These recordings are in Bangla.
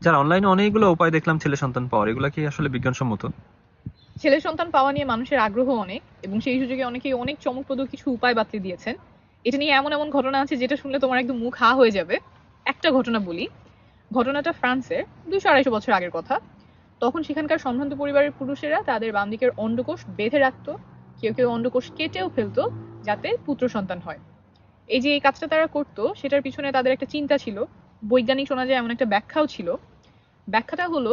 যারা অনলাইনে অনেকগুলো উপায় দেখলাম ছেলে সন্তান পাওয়ার, এগুলা কি আসলে বিজ্ঞানসম্মত? ছেলে সন্তান পাওয়া নিয়ে মানুষের আগ্রহ অনেক, এবং সেই সুযোগে অনেকেই অনেক চমকপ্রদ কিছু উপায় বাতলে দিয়েছেন। এটা নিয়ে এমন এমন ঘটনা আছে যেটা শুনলে তোমার একদম মুখ হা হয়ে যাবে। একটা ঘটনা বলি। ঘটনাটা ফ্রান্সের 200-250 বছর আগের কথা। তখন সেখানকার সম্ভ্রান্ত পরিবারের পুরুষেরা তাদের বাম দিকের অন্ডকোষ বেঁধে রাখতো, কেউ কেউ অন্ডকোষ কেটেও ফেলতো, যাতে পুত্র সন্তান হয়। এই যে এই কাজটা তারা করতো, সেটার পিছনে তাদের একটা চিন্তা ছিল। বৈজ্ঞানিক শোনা যায় এমন একটা ব্যাখ্যাও ছিল। ব্যাখ্যাটা হলো,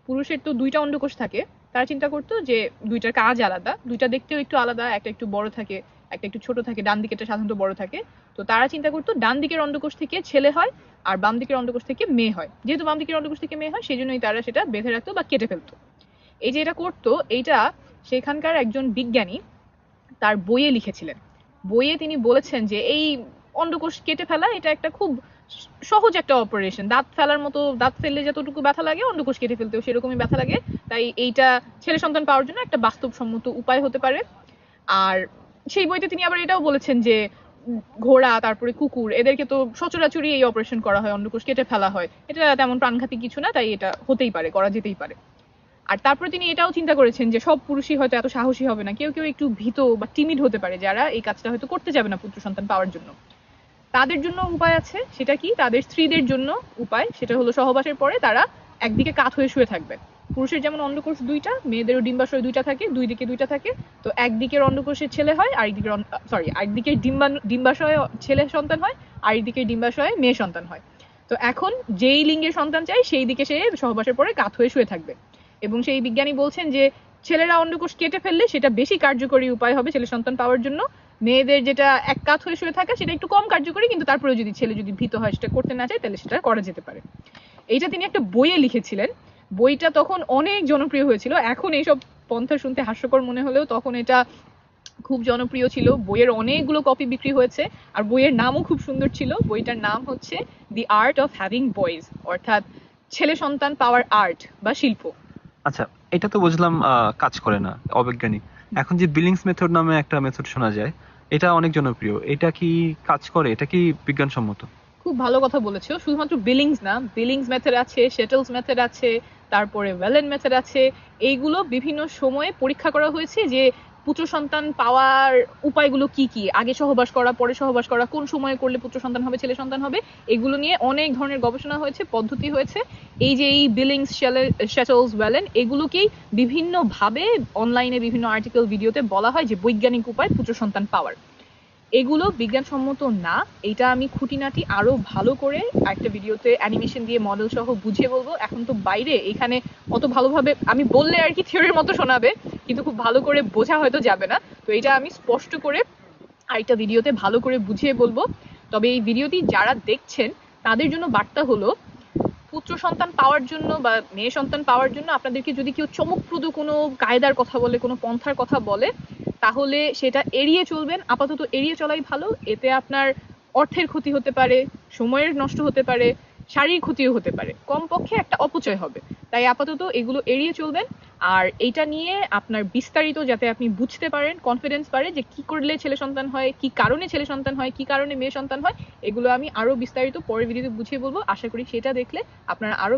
পুরুষের তো 2টা অন্ডকোষ থাকে। তারা চিন্তা করতো যে 2টার কাজ আলাদা, 2টা দেখতেও একটু আলাদা, একটা একটু বড় থাকে, একটা একটু ছোট থাকে, ডান দিকেরটা সাধারণত বড় থাকে। তো তারা চিন্তা করতো ডান দিকের অন্ডকোষ থেকে ছেলে হয়, আর বাম দিকের অন্ডকোষ থেকে মেয়ে হয়। যেহেতু বাম দিকের অন্ডকোষ থেকে মেয়ে হয়, সেই জন্যই তারা সেটা বেঁধে রাখতো বা কেটে ফেলতো। এই যে এটা করতো, এইটা সেখানকার একজন বিজ্ঞানী তার বইয়ে লিখেছিলেন। বইয়ে তিনি বলেছেন যে এই অন্ডকোষ কেটে ফেলা এটা একটা খুব সহজ একটা অপারেশন। দাঁত ফেলার মতো, দাঁত ফেললে যতটুকু ব্যথা লাগে অন্ডকোষ কেটে ফেলতেও সেরকমই ব্যথা লাগে। তাই এইটা ছেলে সন্তান পাওয়ার জন্য একটা বাস্তবসম্মত উপায় হতে পারে। আর সেই বইতে তিনি আবার এটাও বলেছেন যে ঘোড়া, তারপরে কুকুর, এদেরকে তো সচরাচরই এই অপারেশন করা হয়, অন্ডকোষ কেটে ফেলা হয়। এটা তেমন প্রাণঘাতী কিছু না, তাই এটা হতেই পারে, করা যেতেই পারে। আর তারপরে তিনি এটাও চিন্তা করেছেন যে সব পুরুষই হয়তো এত সাহসী হবে না, কেউ কেউ একটু ভীত বা টিমিড হতে পারে, যারা এই কাজটা হয়তো করতে যাবে না পুত্র সন্তান পাওয়ার জন্য। তাদের জন্য উপায় আছে। সেটা কি? তাদের স্ত্রীদের জন্য উপায়, সেটা হলো সহবাসের পরে তারা একদিকে কাত হয়ে শুয়ে থাকবে। পুরুষের যেমন অন্ডকোষ 2টা, মেয়েদেরও ডিম্বাশয় 2টা থাকে, দুই দিকে 2টা থাকে। তো একদিকের অন্ডকোষে ছেলে হয়, আরেকদিকের একদিকের ডিম্বাশয়ে ছেলে সন্তান হয়, আরেকদিকের ডিম্বাশয়ে মেয়ে সন্তান হয়। তো এখন যেই লিঙ্গের সন্তান চাই সেই দিকে সে সহবাসের পরে কাত হয়ে শুয়ে থাকবে। এবং সেই বিজ্ঞানী বলছেন যে ছেলেরা অন্ডকোষ কেটে ফেললে সেটা বেশি কার্যকরী উপায় হবে ছেলে সন্তান পাওয়ার জন্য। মেয়েদের যেটা এক কাত হয়ে শুয়ে থাকা সেটা একটু কম কার্যকরী, কিন্তু তারপরে যদি ছেলে যদি ভীত হয়, সেটা করতে না চায়, তাহলে সেটা করা যেতে পারে। এইটা তিনি একটা বইয়ে লিখেছিলেন। বইটা তখন অনেক জনপ্রিয় হয়েছিল। এখন এইসব পন্থা শুনতে হাস্যকর মনে হলেও তখন এটা খুব জনপ্রিয় ছিল। বইয়ের অনেকগুলো কপি বিক্রি হয়েছে। আর বইয়ের নামও খুব সুন্দর ছিল। বইটার নাম হচ্ছে দি আর্ট অফ হ্যাভিং বয়েজ, অর্থাৎ ছেলে সন্তান পাওয়ার আর্ট বা শিল্প। আচ্ছা, এটা তো বুঝলাম কাজ করে না, অবৈজ্ঞানিক। এখন যে বিলিংস মেথড নামে একটা মেথড শোনা যায়, এটা অনেক জনপ্রিয়, এটা কি কাজ করে? এটা কি বিজ্ঞানসম্মত? খুব ভালো কথা বলেছো। শুধুমাত্র বিলিংস না, বিলিংস মেথড আছে, শেটলস মেথড আছে, তারপরে ওয়েলেন মেথড আছে। এইগুলো বিভিন্ন সময়ে পরীক্ষা করা হয়েছে যে পুত্র সন্তান পাওয়ার উপায়গুলো কি কি, আগে সহবাস করা, পরে সহবাস করা, কোন সময়ে করলে পুত্র সন্তান হবে, ছেলে সন্তান হবে। এগুলো নিয়ে অনেক ধরনের গবেষণা হয়েছে, পদ্ধতি হয়েছে। এই যে এই বিলিংস, শেটলস, ওয়েলেন, এগুলোকেই বিভিন্ন ভাবে অনলাইনে বিভিন্ন আর্টিকেল, ভিডিওতে বলা হয় যে বৈজ্ঞানিক উপায় পুত্র সন্তান পাওয়ার। এগুলো বিজ্ঞানসম্মত না। এটা আমি খুঁটিনাটি আরো ভালো করে একটা ভিডিওতে অ্যানিমেশন দিয়ে মডেল সহ বুঝিয়ে বলবো। এখন তো বাইরে, এখানে অত ভালোভাবে আমি বললে আর কি থিওরির মতো শোনাবে, কিন্তু খুব ভালো করে বোঝা হয়তো যাবে না। তো এটা আমি স্পষ্ট করে আরেকটা ভিডিওতে ভালো করে বুঝিয়ে বলবো। তবে এই ভিডিওটি যারা দেখছেন তাদের জন্য বার্তা হলো, পুত্র সন্তান পাওয়ার জন্য বা মেয়ে সন্তান পাওয়ার জন্য আপনাদেরকে যদি কেউ চমকপ্রদ কোনো কায়দার কথা বলে, কোনো পন্থার কথা বলে, তাহলে সেটা এড়িয়ে চলবেন। আপাতত এড়িয়ে চলাই ভালো। এতে আপনার অর্থের ক্ষতি হতে পারে, সময়ের নষ্ট হতে পারে, শারীরিক ক্ষতিও হতে পারে, কমপক্ষে একটা অপচয় হবে। তাই আপাতত এগুলো এড়িয়ে চলবেন। আর এইটা নিয়ে আপনার বিস্তারিত যাতে আপনি বুঝতে পারেন, কনফিডেন্স পারে যে কি করলে ছেলে সন্তান হয়, কি কারণে ছেলে সন্তান হয়, কি কারণে মেয়ে সন্তান হয়, এগুলো আমি আরো বিস্তারিত পরের ভিডিওতে বুঝিয়ে বলবো। আশা করি সেটা দেখলে আপনারা আরো